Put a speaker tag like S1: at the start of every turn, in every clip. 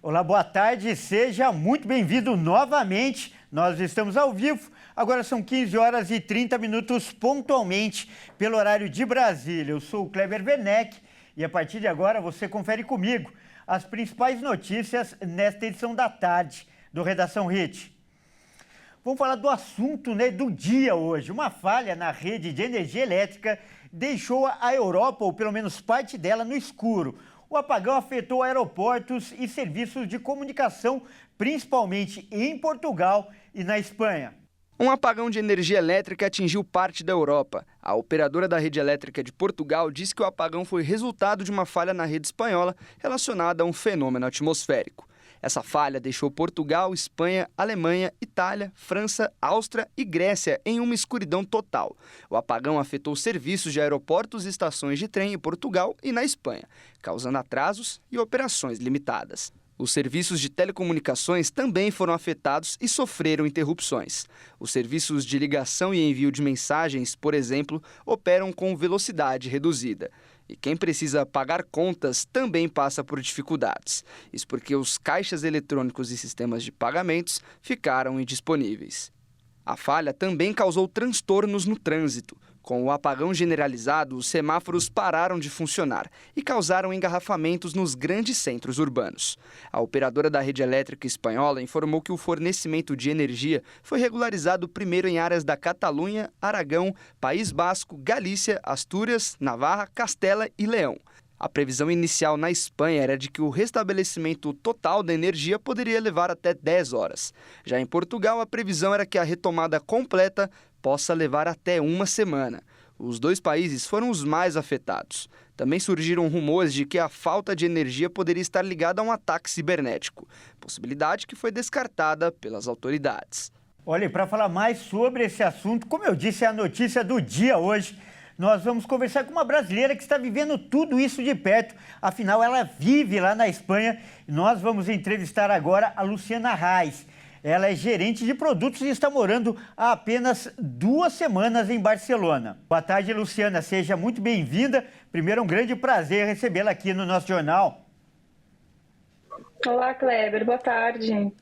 S1: Olá, boa tarde, seja muito bem-vindo novamente. Nós estamos ao vivo, agora são 15 horas e 30 minutos pontualmente pelo horário de Brasília. Eu sou o Kleber Werneck e a partir de agora você confere comigo as principais notícias nesta edição da tarde do Redação Hit. Vamos falar do assunto do dia hoje. Uma falha na rede de energia elétrica deixou a Europa, ou pelo menos parte dela, no escuro. O apagão afetou aeroportos e serviços de comunicação, principalmente em Portugal e na Espanha.
S2: Um apagão de energia elétrica atingiu parte da Europa. A operadora da rede elétrica de Portugal disse que o apagão foi resultado de uma falha na rede espanhola relacionada a um fenômeno atmosférico. Essa falha deixou Portugal, Espanha, Alemanha, Itália, França, Áustria e Grécia em uma escuridão total. O apagão afetou serviços de aeroportos e estações de trem em Portugal e na Espanha, causando atrasos e operações limitadas. Os serviços de telecomunicações também foram afetados e sofreram interrupções. Os serviços de ligação e envio de mensagens, por exemplo, operam com velocidade reduzida. E quem precisa pagar contas também passa por dificuldades. Isso porque os caixas eletrônicos e sistemas de pagamentos ficaram indisponíveis. A falha também causou transtornos no trânsito. Com o apagão generalizado, os semáforos pararam de funcionar e causaram engarrafamentos nos grandes centros urbanos. A operadora da rede elétrica espanhola informou que o fornecimento de energia foi regularizado primeiro em áreas da Catalunha, Aragão, País Basco, Galícia, Astúrias, Navarra, Castela e Leão. A previsão inicial na Espanha era de que o restabelecimento total da energia poderia levar até 10 horas. Já em Portugal, a previsão era que a retomada completa possa levar até uma semana. Os dois países foram os mais afetados. Também surgiram rumores de que a falta de energia poderia estar ligada a um ataque cibernético, possibilidade que foi descartada pelas autoridades.
S1: Olha, para falar mais sobre esse assunto, como eu disse, é a notícia do dia hoje. Nós vamos conversar com uma brasileira que está vivendo tudo isso de perto. Afinal, ela vive lá na Espanha. Nós vamos entrevistar agora a Luciana Reis. Ela é gerente de produtos e está morando há apenas 2 semanas em Barcelona. Boa tarde, Luciana. Seja muito bem-vinda. Primeiro, um grande prazer recebê-la aqui no nosso jornal.
S3: Olá, Kleber. Boa tarde.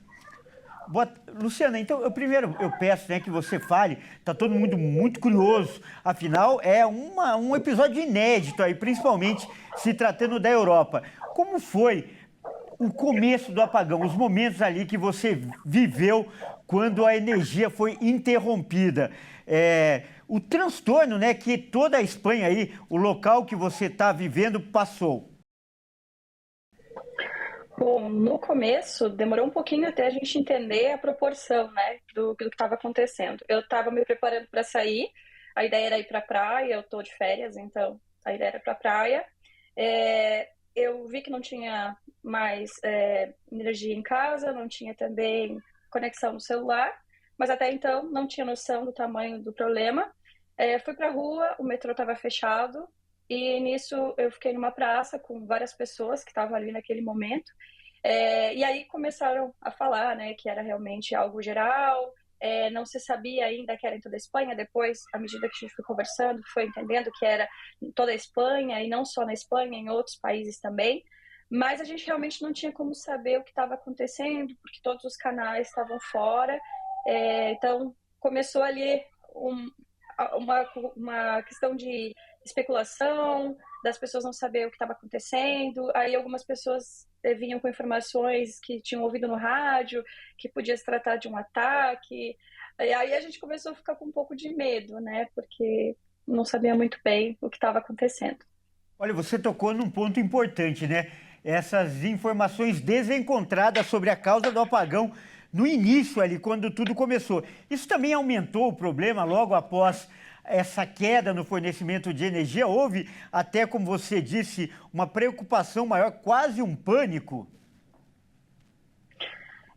S1: Luciana, então, eu peço que você fale, está todo mundo muito curioso, afinal é um episódio inédito aí, principalmente se tratando da Europa. Como foi o começo do apagão, os momentos ali que você viveu quando a energia foi interrompida? O transtorno que toda a Espanha aí, o local que você está vivendo, passou.
S3: Bom, no começo demorou um pouquinho até a gente entender a proporção, do que estava acontecendo. Eu estava me preparando para sair, a ideia era ir para a praia, eu estou de férias, então a ideia era para a praia. Eu vi que não tinha mais energia em casa, não tinha também conexão no celular, mas até então não tinha noção do tamanho do problema. Fui para a rua, o metrô estava fechado, e nisso eu fiquei numa praça com várias pessoas que estavam ali naquele momento. E aí começaram a falar que era realmente algo geral, não se sabia ainda que era em toda a Espanha. Depois, à medida que a gente foi conversando, foi entendendo que era em toda a Espanha, e não só na Espanha, em outros países também. Mas a gente realmente não tinha como saber o que estava acontecendo, porque todos os canais estavam fora. Então, começou ali uma questão de especulação, das pessoas não saber o que estava acontecendo. Aí algumas pessoas vinham com informações que tinham ouvido no rádio, que podia se tratar de um ataque. E aí a gente começou a ficar com um pouco de medo, porque não sabia muito bem o que estava acontecendo.
S1: Olha, você tocou num ponto importante, Essas informações desencontradas sobre a causa do apagão no início ali, quando tudo começou. Isso também aumentou o problema logo após essa queda no fornecimento de energia? Houve até, como você disse, uma preocupação maior, quase um pânico?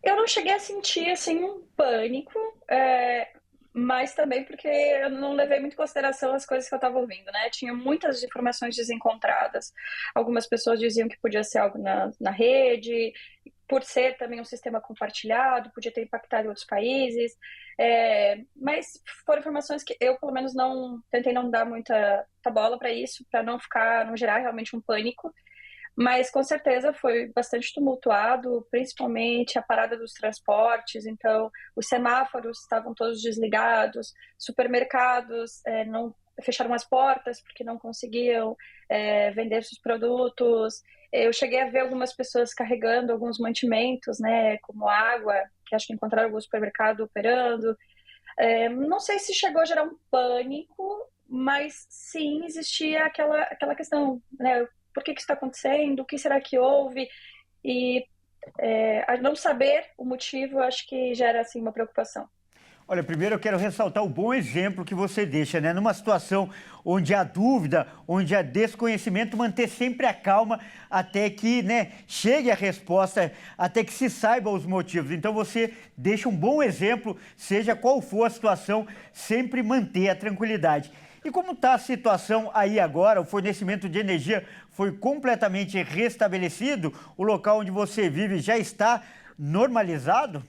S3: Eu não cheguei a sentir assim um pânico, mas também porque eu não levei muito em consideração as coisas que eu estava ouvindo, Tinha muitas informações desencontradas. Algumas pessoas diziam que podia ser algo na rede, por ser também um sistema compartilhado, podia ter impactado em outros países. Mas foram informações que eu, pelo menos, tentei não dar muita bola para isso, para não gerar realmente um pânico. mas com certeza foi bastante tumultuado, principalmente a parada dos transportes. Então, os semáforos estavam todos desligados, supermercados não fecharam as portas porque não conseguiam vender seus produtos. Eu cheguei a ver algumas pessoas carregando alguns mantimentos, né, como água, que acho que encontraram algum supermercado operando. Não sei se chegou a gerar um pânico, mas sim existia aquela questão, né? Por que isso está acontecendo? O que será que houve? E a não saber o motivo, acho que gera assim uma preocupação.
S1: Olha, primeiro eu quero ressaltar o bom exemplo que você deixa, né? Numa situação onde há dúvida, onde há desconhecimento, manter sempre a calma até que, né, chegue a resposta, até que se saiba os motivos. Então você deixa um bom exemplo, seja qual for a situação, sempre manter a tranquilidade. E como está a situação aí agora? O fornecimento de energia foi completamente restabelecido? O local onde você vive já está normalizado?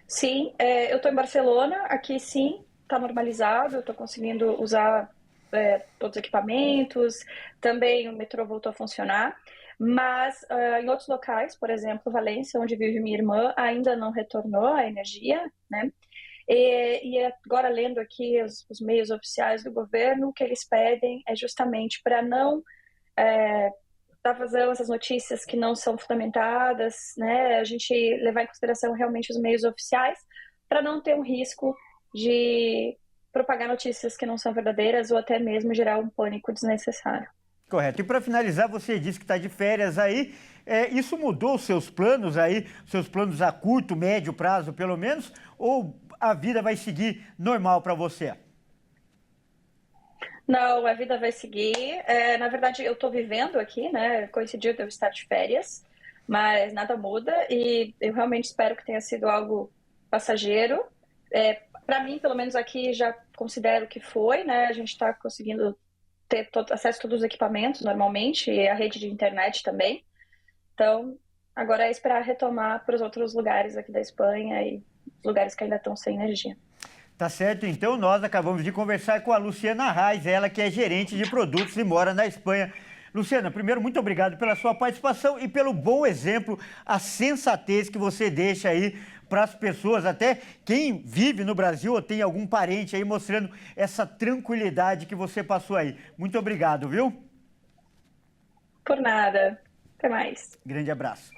S3: Sim, eu estou em Barcelona, aqui sim, está normalizado, eu estou conseguindo usar todos os equipamentos, também o metrô voltou a funcionar, mas em outros locais, por exemplo, Valência, onde vive minha irmã, ainda não retornou a energia, né? E agora, lendo aqui os meios oficiais do governo, o que eles pedem é justamente para não dar vazão a essas notícias que não são fundamentadas, né? A gente levar em consideração realmente os meios oficiais para não ter um risco de propagar notícias que não são verdadeiras ou até mesmo gerar um pânico desnecessário.
S1: Correto. E para finalizar, você disse que está de férias aí. Isso mudou os seus planos aí, seus planos a curto, médio prazo, pelo menos? Ou a vida vai seguir normal para você?
S3: Não, a vida vai seguir. Na verdade, eu estou vivendo aqui, né? Coincidiu de eu estar de férias, mas nada muda e eu realmente espero que tenha sido algo passageiro. Para mim, pelo menos aqui, já considero que foi, né? A gente está conseguindo ter acesso a todos os equipamentos normalmente e a rede de internet também. Então, agora é esperar retomar para os outros lugares aqui da Espanha e lugares que ainda estão sem energia.
S1: Tá certo, então nós acabamos de conversar com a Luciana Reis, ela que é gerente de produtos e mora na Espanha. Luciana, primeiro, muito obrigado pela sua participação e pelo bom exemplo, a sensatez que você deixa aí para as pessoas, até quem vive no Brasil ou tem algum parente aí, mostrando essa tranquilidade que você passou aí. Muito obrigado, viu?
S3: Por nada. Até mais.
S1: Grande abraço.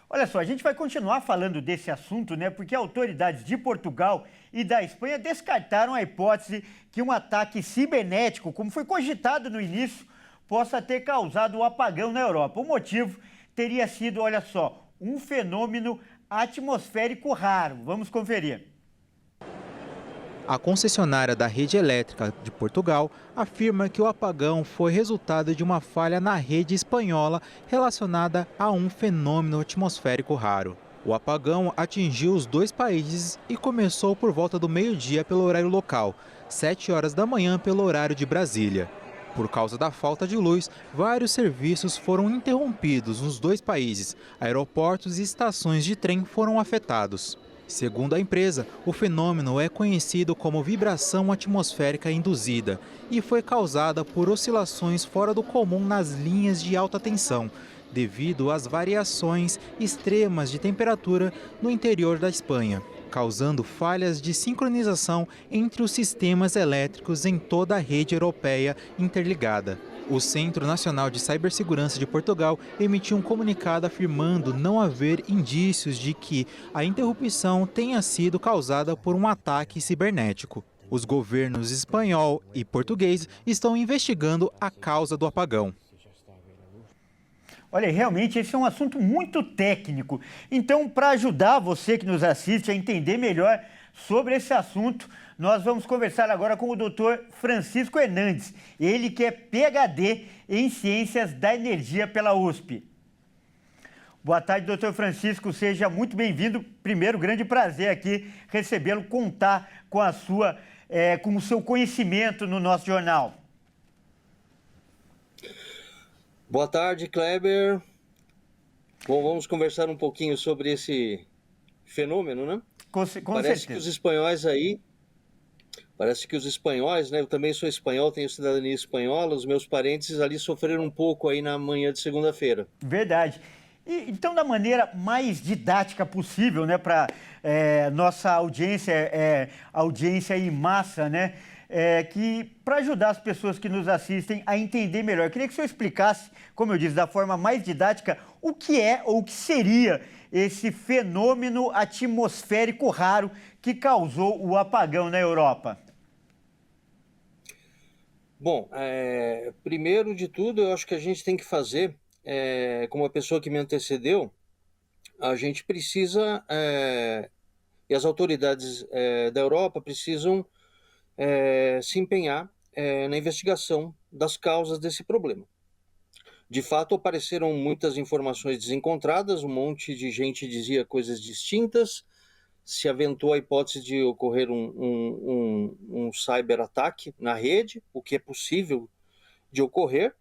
S1: Olha só, a gente vai continuar falando desse assunto, né? Porque autoridades de Portugal e da Espanha descartaram a hipótese que um ataque cibernético, como foi cogitado no início, possa ter causado o apagão na Europa. O motivo teria sido, olha só, um fenômeno atmosférico raro. Vamos conferir.
S4: A concessionária da rede elétrica de Portugal afirma que o apagão foi resultado de uma falha na rede espanhola relacionada a um fenômeno atmosférico raro. O apagão atingiu os dois países e começou por volta do meio-dia pelo horário local, 7 horas da manhã pelo horário de Brasília. Por causa da falta de luz, vários serviços foram interrompidos nos dois países. Aeroportos e estações de trem foram afetados. Segundo a empresa, o fenômeno é conhecido como vibração atmosférica induzida e foi causada por oscilações fora do comum nas linhas de alta tensão, devido às variações extremas de temperatura no interior da Espanha, causando falhas de sincronização entre os sistemas elétricos em toda a rede europeia interligada. O Centro Nacional de Cibersegurança de Portugal emitiu um comunicado afirmando não haver indícios de que a interrupção tenha sido causada por um ataque cibernético. Os governos espanhol e português estão investigando a causa do apagão.
S1: Olha, realmente esse é um assunto muito técnico. Então, para ajudar você que nos assiste a entender melhor sobre esse assunto, nós vamos conversar agora com o Dr. Francisco Hernandes, ele que é PhD em Ciências da Energia pela USP. Boa tarde, Dr. Francisco, seja muito bem-vindo. Primeiro, grande prazer aqui recebê-lo, contar com com o seu conhecimento no nosso jornal.
S5: Boa tarde, Kleber. Bom, vamos conversar um pouquinho sobre esse fenômeno, né?
S1: Com
S5: Parece
S1: certeza.
S5: que os espanhóis aí Parece que os espanhóis, né? Eu também sou espanhol, tenho cidadania espanhola, os meus parentes ali sofreram um pouco aí na manhã de segunda-feira.
S1: Verdade. Então, da maneira mais didática possível, né, para nossa audiência, audiência em massa, né, que para ajudar as pessoas que nos assistem a entender melhor, eu queria que o senhor explicasse, como eu disse, da forma mais didática, o que é ou o que seria esse fenômeno atmosférico raro que causou o apagão na Europa.
S5: Bom, primeiro de tudo, eu acho que a gente tem que fazer, como a pessoa que me antecedeu, a gente precisa, e as autoridades da Europa precisam se empenhar na investigação das causas desse problema. De fato, apareceram muitas informações desencontradas, um monte de gente dizia coisas distintas, se aventou a hipótese de ocorrer um cyberataque na rede, o que é possível de ocorrer,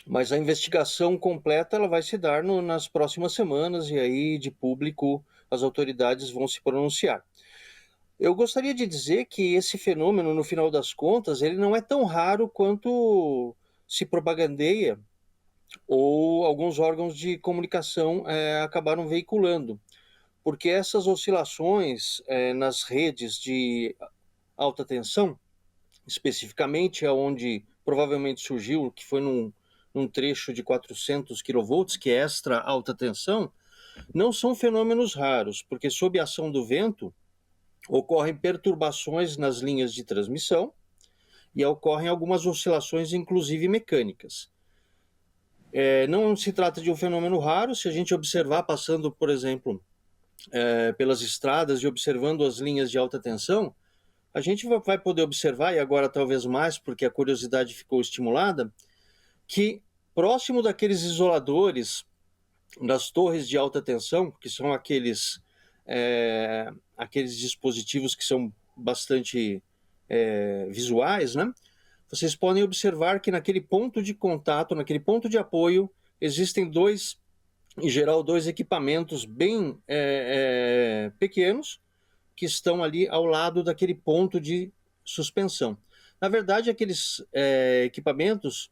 S5: mas a investigação completa ela vai se dar nas próximas semanas e aí de público as autoridades vão se pronunciar. Eu gostaria de dizer que esse fenômeno, no final das contas, ele não é tão raro quanto se propagandeia ou alguns órgãos de comunicação acabaram veiculando, porque essas oscilações nas redes de alta tensão, especificamente aonde provavelmente surgiu, que foi num trecho de 400 kV, que é extra alta tensão, não são fenômenos raros, porque sob a ação do vento ocorrem perturbações nas linhas de transmissão e ocorrem algumas oscilações, inclusive mecânicas. Não se trata de um fenômeno raro, se a gente observar passando, por exemplo, pelas estradas e observando as linhas de alta tensão, a gente vai poder observar, e agora talvez mais porque a curiosidade ficou estimulada, que próximo daqueles isoladores das torres de alta tensão, que são aqueles dispositivos que são bastante visuais, né? Vocês podem observar que naquele ponto de contato, naquele ponto de apoio, existem em geral, dois equipamentos bem pequenos que estão ali ao lado daquele ponto de suspensão. Na verdade, aqueles equipamentos,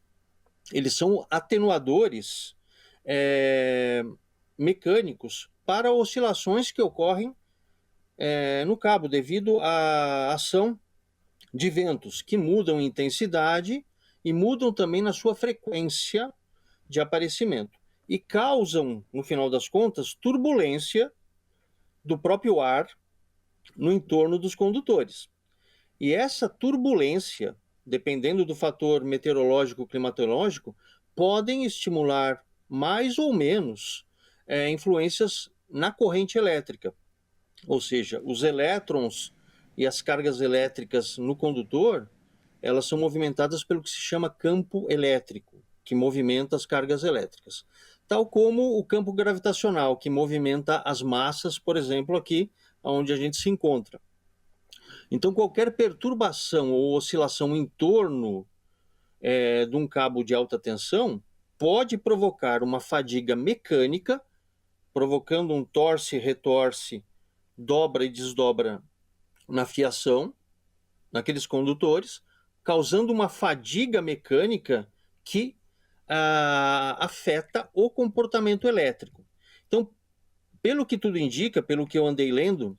S5: eles são atenuadores mecânicos para oscilações que ocorrem no cabo, devido à ação de ventos, que mudam em intensidade e mudam também na sua frequência de aparecimento. E causam, no final das contas, turbulência do próprio ar no entorno dos condutores. E essa turbulência, dependendo do fator meteorológico, climatológico, podem estimular mais ou menos influências na corrente elétrica. Ou seja, os elétrons e as cargas elétricas no condutor, elas são movimentadas pelo que se chama campo elétrico, que movimenta as cargas elétricas. Tal como o campo gravitacional, que movimenta as massas, por exemplo, aqui onde a gente se encontra. Então, qualquer perturbação ou oscilação em torno de um cabo de alta tensão pode provocar uma fadiga mecânica, provocando um torce-retorce, dobra e desdobra na fiação, naqueles condutores, causando uma fadiga mecânica que afeta o comportamento elétrico. Então, pelo que tudo indica, pelo que eu andei lendo,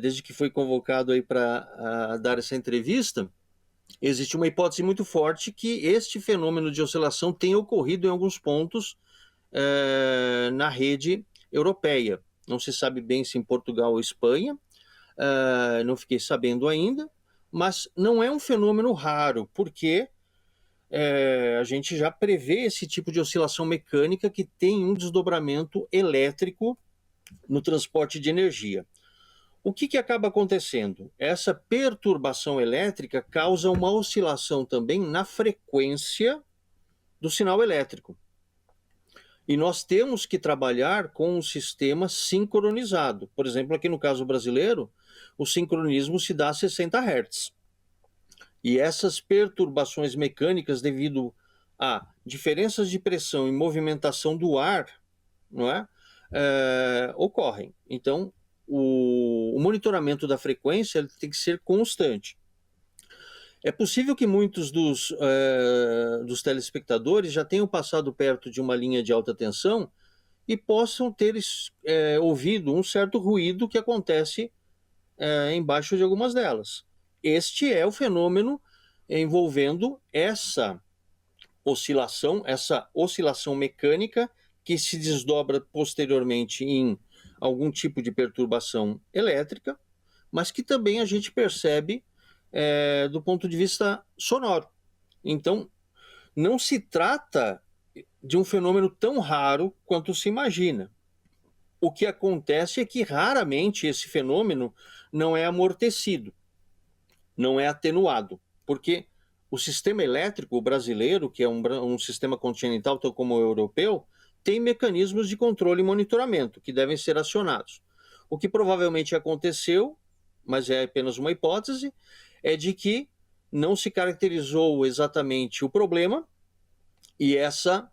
S5: desde que foi convocado aí para dar essa entrevista, existe uma hipótese muito forte que este fenômeno de oscilação tenha ocorrido em alguns pontos na rede europeia. Não se sabe bem se em Portugal ou Espanha, não fiquei sabendo ainda, mas não é um fenômeno raro, porque a gente já prevê esse tipo de oscilação mecânica que tem um desdobramento elétrico no transporte de energia. O que acaba acontecendo? Essa perturbação elétrica causa uma oscilação também na frequência do sinal elétrico. E nós temos que trabalhar com um sistema sincronizado. Por exemplo, aqui no caso brasileiro, o sincronismo se dá a 60 Hz. E essas perturbações mecânicas devido a diferenças de pressão e movimentação do ar, não é? Ocorrem. Então, o monitoramento da frequência ele tem que ser constante. É possível que muitos dos telespectadores já tenham passado perto de uma linha de alta tensão e possam ter ouvido um certo ruído que acontece embaixo de algumas delas. Este é o fenômeno envolvendo essa oscilação mecânica que se desdobra posteriormente em algum tipo de perturbação elétrica, mas que também a gente percebe do ponto de vista sonoro. Então, não se trata de um fenômeno tão raro quanto se imagina. O que acontece é que raramente esse fenômeno não é amortecido, não é atenuado, porque o sistema elétrico brasileiro, que é um sistema continental tal como o europeu, tem mecanismos de controle e monitoramento que devem ser acionados. O que provavelmente aconteceu, mas é apenas uma hipótese, é de que não se caracterizou exatamente o problema e essa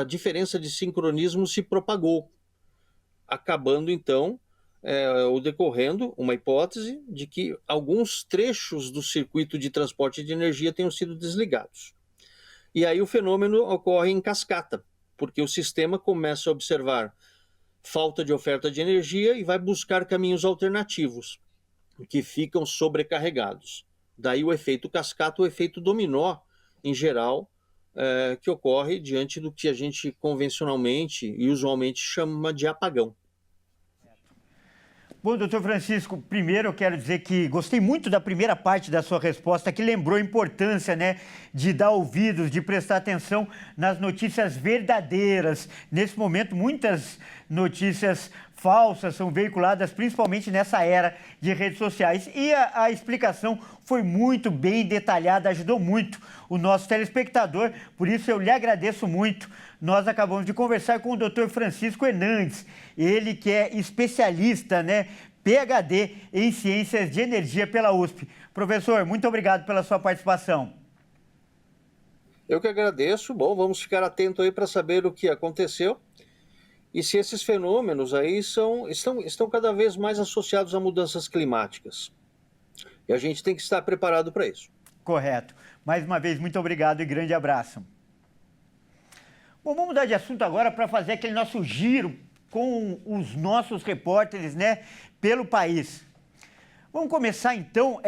S5: diferença de sincronismo se propagou, acabando então ou decorrendo uma hipótese de que alguns trechos do circuito de transporte de energia tenham sido desligados. E aí o fenômeno ocorre em cascata, porque o sistema começa a observar falta de oferta de energia e vai buscar caminhos alternativos, que ficam sobrecarregados. Daí o efeito cascata, o efeito dominó, em geral, que ocorre diante do que a gente convencionalmente e usualmente chama de apagão.
S1: Bom, doutor Francisco, primeiro eu quero dizer que gostei muito da primeira parte da sua resposta, que lembrou a importância, né, de dar ouvidos, de prestar atenção nas notícias verdadeiras. Nesse momento, muitas notícias falsas são veiculadas, principalmente nessa era de redes sociais. E a explicação foi muito bem detalhada, ajudou muito o nosso telespectador, por isso eu lhe agradeço muito. Nós acabamos de conversar com o Dr. Francisco Hernandes, ele que é especialista, né, PhD em Ciências de Energia pela USP. Professor, muito obrigado pela sua participação.
S5: Eu que agradeço. Bom, vamos ficar atento aí para saber o que aconteceu e se esses fenômenos aí estão cada vez mais associados a mudanças climáticas. E a gente tem que estar preparado para isso.
S1: Correto. Mais uma vez, muito obrigado e grande abraço. Bom, vamos mudar de assunto agora para fazer aquele nosso giro com os nossos repórteres, né, pelo país. Vamos começar então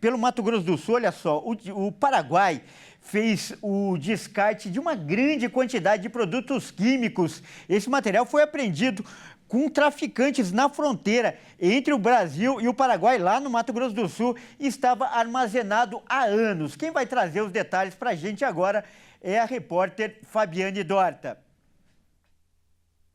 S1: pelo Mato Grosso do Sul. Olha só, o Paraguai fez o descarte de uma grande quantidade de produtos químicos. Esse material foi apreendido com traficantes na fronteira entre o Brasil e o Paraguai, lá no Mato Grosso do Sul, e estava armazenado há anos. Quem vai trazer os detalhes para a gente agora é a repórter Fabiane Dorta.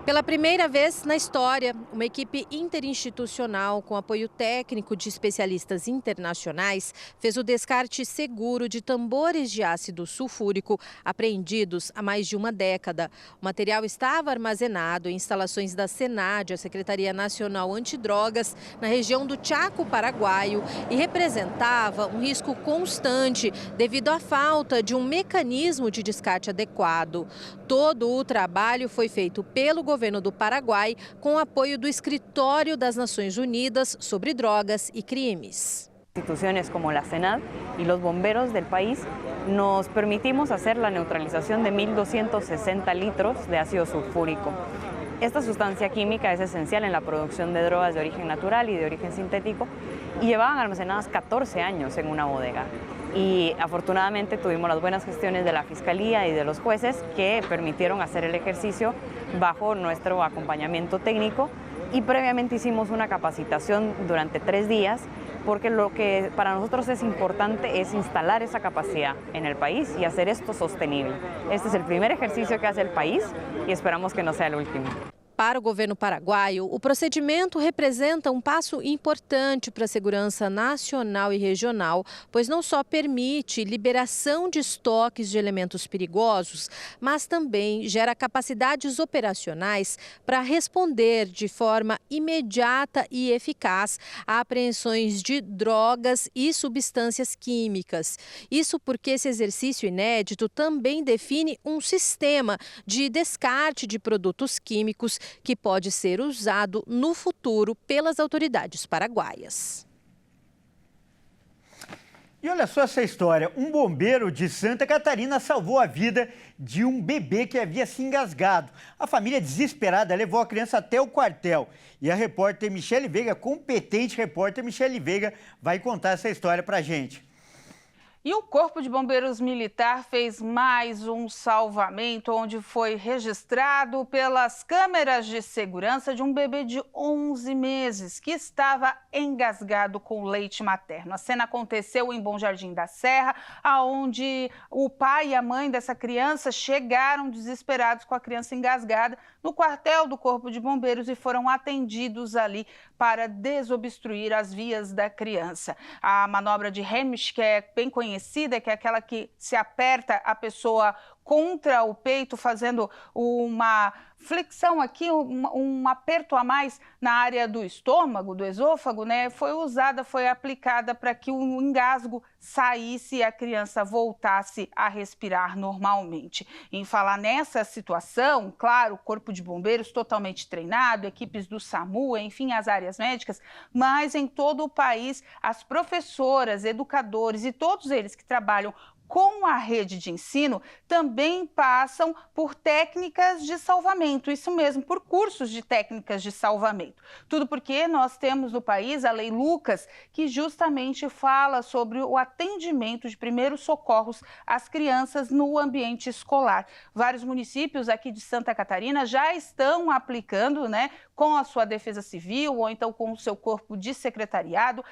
S6: Pela primeira vez na história, uma equipe interinstitucional com apoio técnico de especialistas internacionais fez o descarte seguro de tambores de ácido sulfúrico apreendidos há mais de uma década. O material estava armazenado em instalações da SENAD, a Secretaria Nacional Antidrogas, na região do Chaco paraguaio, e representava um risco constante devido à falta de um mecanismo de descarte adequado. Todo o trabalho foi feito pelo governo do Paraguai com o apoio do Escritório das Nações Unidas sobre Drogas e Crimes.
S7: Instituciones como la SENAD y los bomberos del país nos permitimos hacer la neutralización de 1.260 litros de ácido sulfúrico. Esta sustancia química es esencial en la producción de drogas de origen natural y de origen sintético y llevaban almacenadas 14 años en una bodega. Y afortunadamente tuvimos las buenas gestiones de la Fiscalía y de los jueces que permitieron hacer el ejercicio bajo nuestro acompañamiento técnico, y previamente hicimos una capacitación durante 3 días porque lo que para nosotros es importante es instalar esa capacidad en el país y hacer esto sostenible. Este es el primer ejercicio que hace el país y esperamos que no sea el último.
S6: Para o governo paraguaio, o procedimento representa um passo importante para a segurança nacional e regional, pois não só permite liberação de estoques de elementos perigosos, mas também gera capacidades operacionais para responder de forma imediata e eficaz a apreensões de drogas e substâncias químicas. Isso porque esse exercício inédito também define um sistema de descarte de produtos químicos que pode ser usado no futuro pelas autoridades paraguaias.
S1: E olha só essa história, um bombeiro de Santa Catarina salvou a vida de um bebê que havia se engasgado. A família desesperada levou a criança até o quartel. E a repórter Michele Veiga, competente repórter Michele Veiga, vai contar essa história pra gente.
S8: E o Corpo de Bombeiros Militar fez mais um salvamento, onde foi registrado pelas câmeras de segurança de um bebê de 11 meses que estava engasgado com leite materno. A cena aconteceu em Bom Jardim da Serra, onde o pai e a mãe dessa criança chegaram desesperados com a criança engasgada no quartel do Corpo de Bombeiros e foram atendidos ali para desobstruir as vias da criança. A manobra de Heimlich, que é bem conhecida, que é aquela que se aperta a pessoa contra o peito, fazendo uma flexão aqui, um aperto a mais na área do estômago, do esôfago, né? Foi aplicada para que o engasgo saísse e a criança voltasse a respirar normalmente. Em falar nessa situação, claro, o Corpo de Bombeiros totalmente treinado, equipes do SAMU, enfim, as áreas médicas, mas em todo o país, as professoras, educadores e todos eles que trabalham com a rede de ensino também passam por técnicas de salvamento, isso mesmo, por cursos de técnicas de salvamento. Tudo porque nós temos no país a Lei Lucas, que justamente fala sobre o atendimento de primeiros socorros às crianças no ambiente escolar. Vários municípios aqui de Santa Catarina já estão aplicando, né, com a sua defesa civil ou então com o seu corpo de secretariado,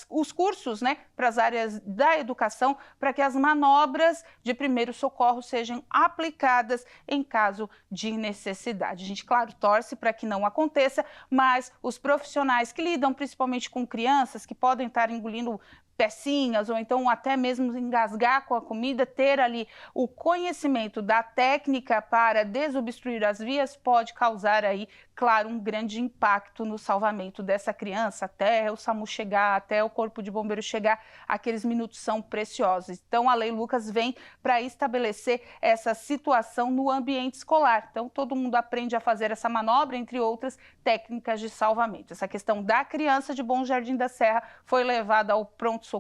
S8: os cursos, né, para as áreas da educação, para que as manobras de primeiro socorro sejam aplicadas em caso de necessidade. A gente, claro, torce para que não aconteça, mas os profissionais que lidam principalmente com crianças que podem estar engolindo pecinhas ou então até mesmo engasgar com a comida, ter ali o conhecimento da técnica para desobstruir as vias pode causar aí, claro, um grande impacto no salvamento dessa criança, até o SAMU chegar, até o Corpo de Bombeiros chegar, aqueles minutos são preciosos. Então a Lei Lucas vem para estabelecer essa situação no ambiente escolar. Então todo mundo aprende a fazer essa manobra, entre outras técnicas de salvamento. Essa questão da criança de Bom Jardim da Serra foi levada ao pronto-socorro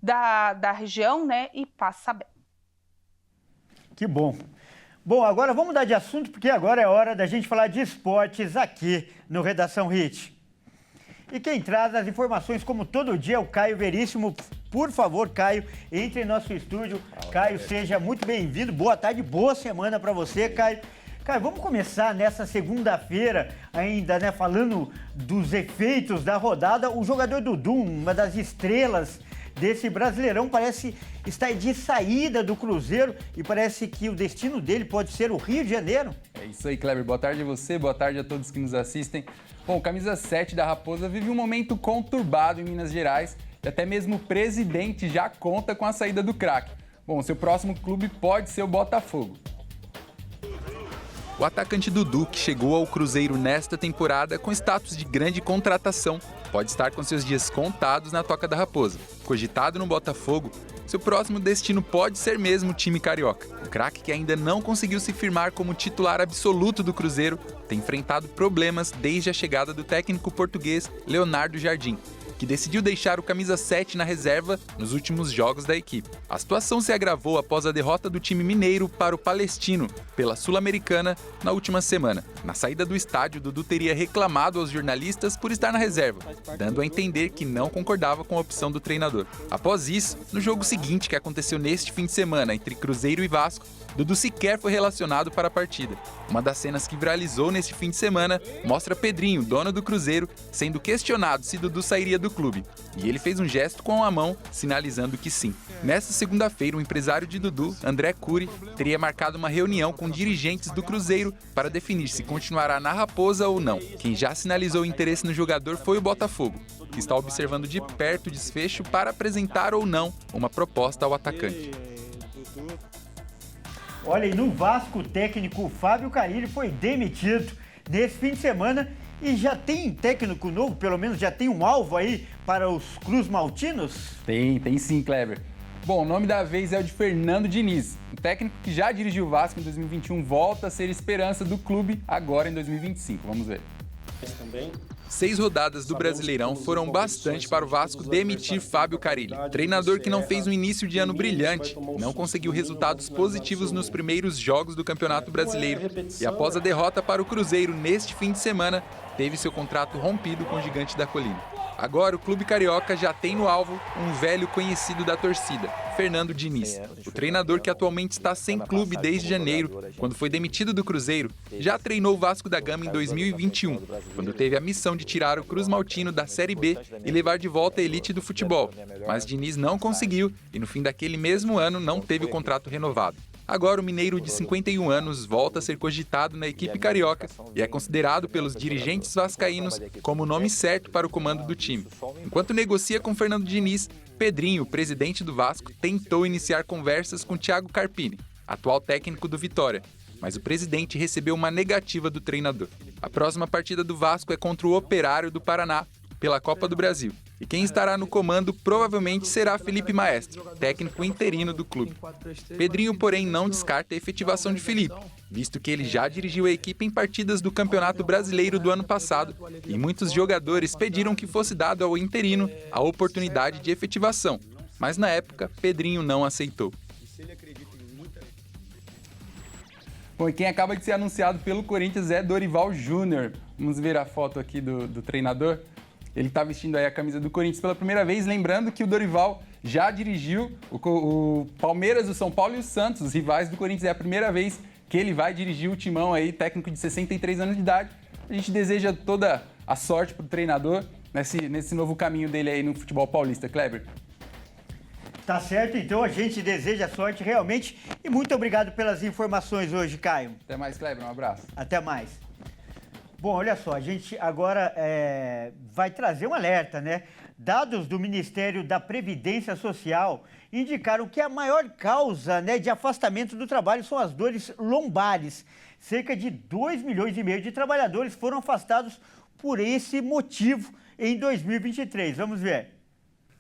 S8: da região, né, e passa bem.
S1: Que bom. Bom, agora vamos mudar de assunto, porque agora é hora da gente falar de esportes aqui no Redação Hit. E quem traz as informações, como todo dia, é o Caio Veríssimo. Por favor, Caio, entre em nosso estúdio. Caio, seja muito bem-vindo. Boa tarde, boa semana para você, Caio. Caio, vamos começar nessa segunda-feira ainda, né, falando dos efeitos da rodada. O jogador Dudu, uma das estrelas desse Brasileirão, parece estar de saída do Cruzeiro e parece que o destino dele pode ser o Rio de Janeiro.
S9: É isso aí, Kleber. Boa tarde a você, boa tarde a todos que nos assistem. Bom, o camisa 7 da Raposa vive um momento conturbado em Minas Gerais e até mesmo o presidente já conta com a saída do craque. Bom, seu próximo clube pode ser o Botafogo.
S10: O atacante Dudu, que chegou ao Cruzeiro nesta temporada com status de grande contratação, pode estar com seus dias contados na Toca da Raposa. Cogitado no Botafogo, seu próximo destino pode ser mesmo o time carioca. O craque, que ainda não conseguiu se firmar como titular absoluto do Cruzeiro, tem enfrentado problemas desde a chegada do técnico português Leonardo Jardim, que decidiu deixar o camisa 7 na reserva nos últimos jogos da equipe. A situação se agravou após a derrota do time mineiro para o Palestino pela Sul-Americana na última semana. Na saída do estádio, Dudu teria reclamado aos jornalistas por estar na reserva, dando a entender que não concordava com a opção do treinador. Após isso, no jogo seguinte, que aconteceu neste fim de semana entre Cruzeiro e Vasco, Dudu sequer foi relacionado para a partida. Uma das cenas que viralizou neste fim de semana mostra Pedrinho, dono do Cruzeiro, sendo questionado se Dudu sairia do clube. E ele fez um gesto com a mão, sinalizando que sim. Nesta segunda-feira, o empresário de Dudu, André Cury, teria marcado uma reunião com dirigentes do Cruzeiro para definir se continuará na Raposa ou não. Quem já sinalizou interesse no jogador foi o Botafogo, que está observando de perto o desfecho para apresentar ou não uma proposta ao atacante.
S1: Olha, e no Vasco, o técnico Fábio Carille foi demitido nesse fim de semana e já tem técnico novo, pelo menos já tem um alvo aí para os Cruz Maltinos?
S9: Tem sim, Kleber. Bom, o nome da vez é o de Fernando Diniz. O técnico que já dirigiu o Vasco em 2021 volta a ser esperança do clube agora em 2025. Vamos ver.
S10: 6 rodadas do Brasileirão foram bastante para o Vasco demitir Fábio Carille. Treinador que não fez um início de ano brilhante, não conseguiu resultados positivos nos primeiros jogos do Campeonato Brasileiro e após a derrota para o Cruzeiro neste fim de semana, teve seu contrato rompido com o Gigante da Colina. Agora o clube carioca já tem no alvo um velho conhecido da torcida, Fernando Diniz. O treinador que atualmente está sem clube desde janeiro, quando foi demitido do Cruzeiro, já treinou o Vasco da Gama em 2021, quando teve a missão de tirar o Cruz Maltino da Série B e levar de volta a elite do futebol. Mas Diniz não conseguiu e no fim daquele mesmo ano não teve o contrato renovado. Agora o mineiro de 51 anos volta a ser cogitado na equipe carioca e é considerado pelos dirigentes vascaínos como o nome certo para o comando do time. Enquanto negocia com Fernando Diniz, Pedrinho, presidente do Vasco, tentou iniciar conversas com Thiago Carpini, atual técnico do Vitória, mas o presidente recebeu uma negativa do treinador. A próxima partida do Vasco é contra o Operário do Paraná, pela Copa do Brasil. E quem estará no comando provavelmente será Felipe Maestro, técnico interino do clube. Pedrinho, porém, não descarta a efetivação de Felipe, visto que ele já dirigiu a equipe em partidas do Campeonato Brasileiro do ano passado e muitos jogadores pediram que fosse dado ao interino a oportunidade de efetivação. Mas na época, Pedrinho não aceitou.
S9: Bom, e quem acaba de ser anunciado pelo Corinthians é Dorival Júnior. Vamos ver a foto aqui do treinador. Ele está vestindo aí a camisa do Corinthians pela primeira vez, lembrando que o Dorival já dirigiu o Palmeiras, o São Paulo e o Santos, os rivais do Corinthians. É a primeira vez que ele vai dirigir o timão aí, técnico de 63 anos de idade. A gente deseja toda a sorte para o treinador nesse novo caminho dele aí no futebol paulista. Kleber.
S1: Tá certo, então a gente deseja sorte realmente e muito obrigado pelas informações hoje, Caio.
S9: Até mais, Kleber, um abraço.
S1: Até mais. Bom, olha só, a gente agora vai trazer um alerta, né? Dados do Ministério da Previdência Social indicaram que a maior causa, né, de afastamento do trabalho são as dores lombares. Cerca de 2,5 milhões de trabalhadores foram afastados por esse motivo em 2023. Vamos ver.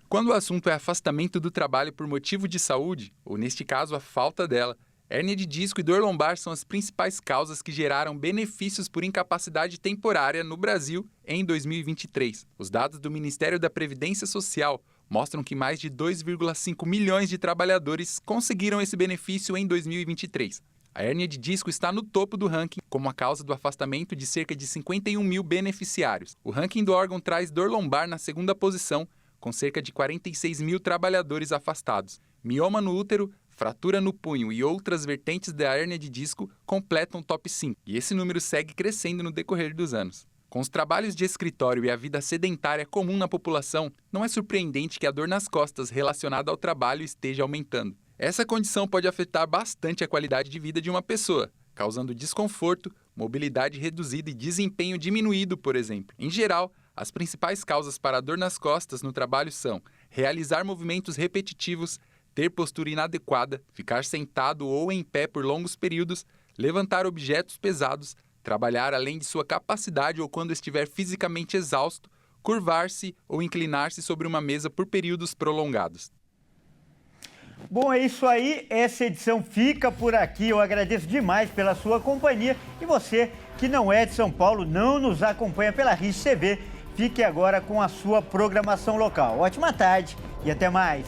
S10: Quando o assunto é afastamento do trabalho por motivo de saúde, ou neste caso a falta dela, hérnia de disco e dor lombar são as principais causas que geraram benefícios por incapacidade temporária no Brasil em 2023. Os dados do Ministério da Previdência Social mostram que mais de 2,5 milhões de trabalhadores conseguiram esse benefício em 2023. A hérnia de disco está no topo do ranking como a causa do afastamento de cerca de 51 mil beneficiários. O ranking do órgão traz dor lombar na segunda posição, com cerca de 46 mil trabalhadores afastados. Mioma no útero, fratura no punho e outras vertentes da hérnia de disco completam o top 5, e esse número segue crescendo no decorrer dos anos. Com os trabalhos de escritório e a vida sedentária comum na população, não é surpreendente que a dor nas costas relacionada ao trabalho esteja aumentando. Essa condição pode afetar bastante a qualidade de vida de uma pessoa, causando desconforto, mobilidade reduzida e desempenho diminuído, por exemplo. Em geral, as principais causas para a dor nas costas no trabalho são realizar movimentos repetitivos, ter postura inadequada, ficar sentado ou em pé por longos períodos, levantar objetos pesados, trabalhar além de sua capacidade ou quando estiver fisicamente exausto, curvar-se ou inclinar-se sobre uma mesa por períodos prolongados.
S1: Bom, é isso aí. Essa edição fica por aqui. Eu agradeço demais pela sua companhia. E você que não é de São Paulo, não nos acompanha pela RIS TV, fique agora com a sua programação local. Ótima tarde e até mais.